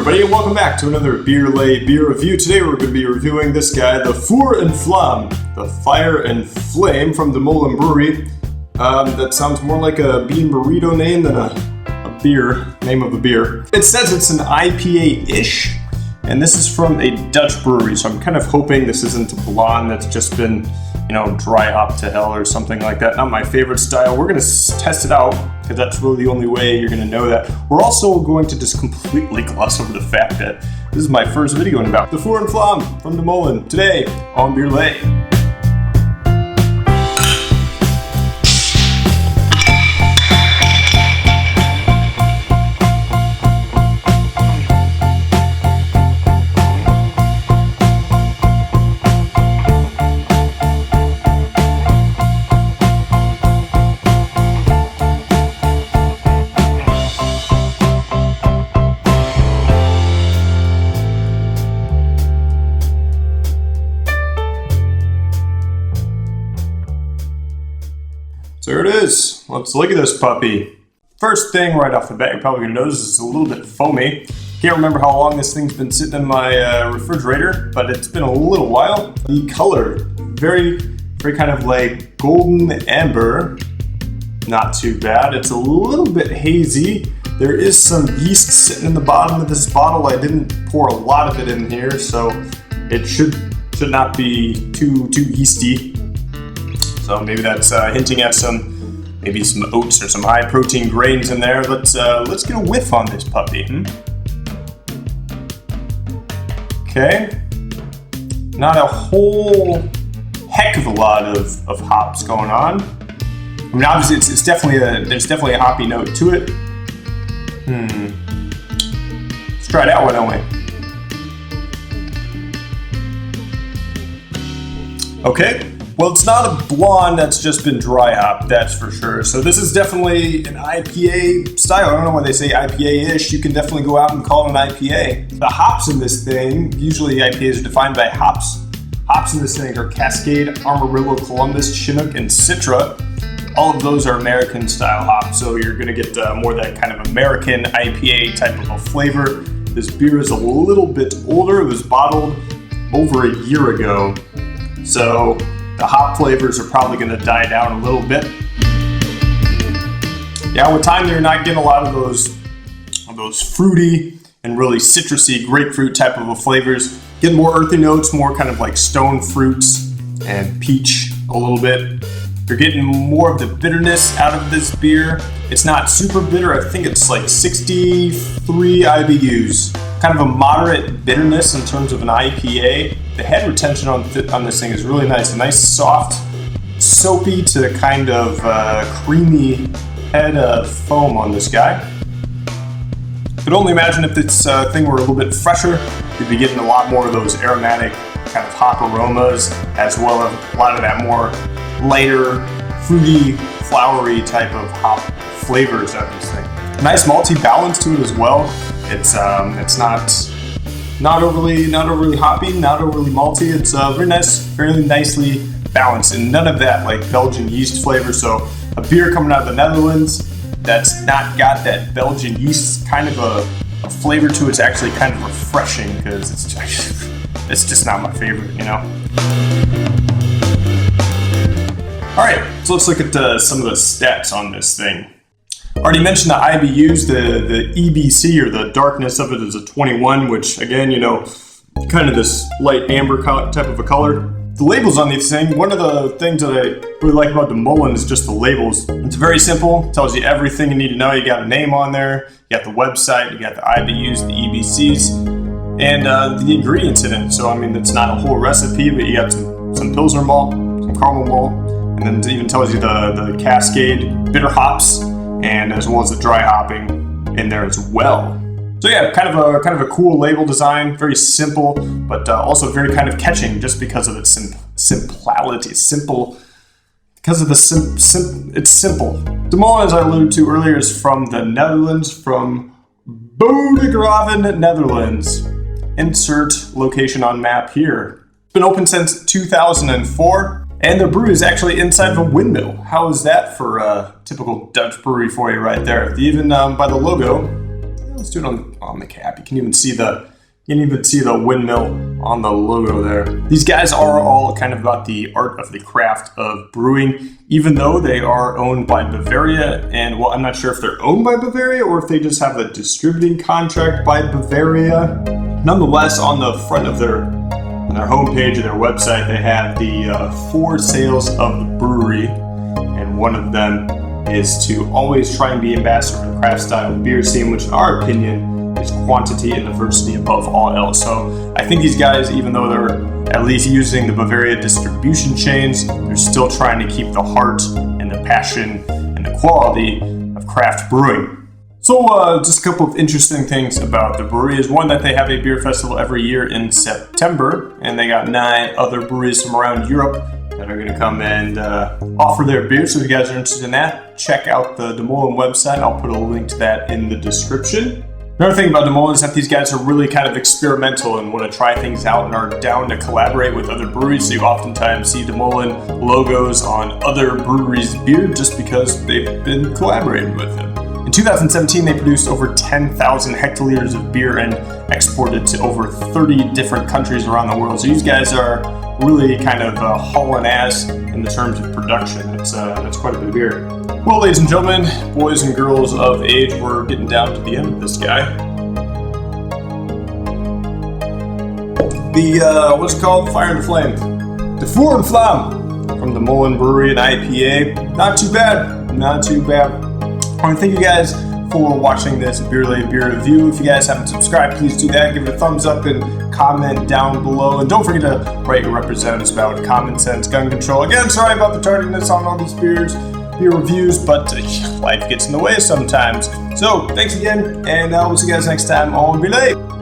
everybody, and welcome back to another beer review. Today we're going to be reviewing this guy, the Vuur and Vlam, the Fire and Flame from the Molen brewery. That sounds more like a bean burrito name than a beer, name of a beer. It says it's an IPA-ish, and this is from a Dutch brewery, so I'm kind of hoping this isn't a blonde that's just been, dry hop to hell or something like that. Not my favorite style. We're going to test it out, because that's really the only way you're going to know that. We're also going to just completely gloss over the fact that this is my first video in about the Vuur and Vlam from the Molen today on Beer Lay. So here it is. Let's look at this puppy. First thing right off the bat, you're probably going to notice it's a little bit foamy. Can't remember how long this thing's been sitting in my refrigerator, but it's been a little while. The color, very kind of like golden amber. Not too bad. It's a little bit hazy. There is some yeast sitting in the bottom of this bottle. I didn't pour a lot of it in here, so it should not be too yeasty. So maybe that's hinting at maybe some oats or some high protein grains in there. Let's get a whiff on this puppy. Okay, not a whole heck of a lot of hops going on. I mean, obviously there's definitely a hoppy note to it. Let's try that one, don't we? Okay. Well, it's not a blonde that's just been dry hopped, that's for sure. So this is definitely an IPA style. I don't know why they say IPA-ish. You can definitely go out and call it an IPA. The hops in this thing, usually IPAs are defined by hops. Hops in this thing are Cascade, Amarillo, Columbus, Chinook, and Citra. All of those are American style hops, so you're gonna get more of that kind of American IPA type of a flavor. This beer is a little bit older. It was bottled over a year ago. So the hop flavors are probably going to die down a little bit. Yeah, with time you're not getting a lot of those fruity and really citrusy grapefruit type of flavors. Getting more earthy notes, more kind of like stone fruits and peach a little bit. You're getting more of the bitterness out of this beer. It's not super bitter. I think it's like 63 IBUs. Kind of a moderate bitterness in terms of an IPA. The head retention on this thing is really nice. A nice soft, soapy to kind of creamy head of foam on this guy. Could only imagine if this thing were a little bit fresher, you'd be getting a lot more of those aromatic kind of hop aromas, as well as a lot of that more lighter, fruity, flowery type of hop flavors out of this thing. Nice malty balance to it as well. It's not overly hoppy, not overly malty. It's very nice, fairly nicely balanced, and none of that like Belgian yeast flavor. So a beer coming out of the Netherlands that's not got that Belgian yeast kind of a flavor to it's actually kind of refreshing, because it's just not my favorite, All right, so let's look at some of the stats on this thing. Already mentioned the IBUs, the EBC, or the darkness of it, is a 21, which again, kind of this light amber type of a color. The labels on these things, one of the things that I really like about the Molen is just the labels. It's very simple, tells you everything you need to know. You got a name on there, you got the website, you got the IBUs, the EBCs, and the ingredients in it. So I mean, it's not a whole recipe, but you got some Pilsner malt, some caramel malt, and then it even tells you the Cascade bitter hops, and as well as the dry hopping in there as well. So yeah, kind of a cool label design, very simple, but also very kind of catching just because of its simplicity. It's simple. De Molen, as I alluded to earlier, is from the Netherlands, from Bodegraven, Netherlands. Insert location on map here. It's been open since 2004. And the brewery is actually inside of a windmill. How is that for a typical Dutch brewery for you right there? Even by the logo, let's do it on the cap. You can even see the windmill on the logo there. These guys are all kind of about the art of the craft of brewing, even though they are owned by Bavaria. And well, I'm not sure if they're owned by Bavaria or if they just have a distributing contract by Bavaria. Nonetheless, on the front of their homepage of their website, they have the 4 sales of the brewery, and one of them is to always try and be ambassador for the craft style beer scene, which in our opinion is quantity and diversity above all else. So I think these guys, even though they're at least using the Bavaria distribution chains, they're still trying to keep the heart and the passion and the quality of craft brewing. So just a couple of interesting things about the brewery is one, that they have a beer festival every year in September, and they got 9 other breweries from around Europe that are going to come and offer their beer. So if you guys are interested in that, check out the Molen website. I'll put a link to that in the description. Another thing about Molen is that these guys are really kind of experimental and want to try things out and are down to collaborate with other breweries. So you oftentimes see Molen logos on other breweries' beer just because they've been collaborating with them. In 2017, they produced over 10,000 hectoliters of beer and exported to over 30 different countries around the world. So these guys are really kind of hauling ass in the terms of production. That's quite a bit of beer. Well, ladies and gentlemen, boys and girls of age, we're getting down to the end of this guy. What's it called? Fire and the Flame. The Vuur and Vlam from the Molen Brewery and IPA. Not too bad. Not too bad. I want to thank you guys for watching this beer review. If you guys haven't subscribed, please do that. Give it a thumbs up and comment down below. And don't forget to write your representatives about common sense gun control. Again, sorry about the tardiness on all these beer reviews, but life gets in the way sometimes. So thanks again, and we'll see you guys next time on Beer.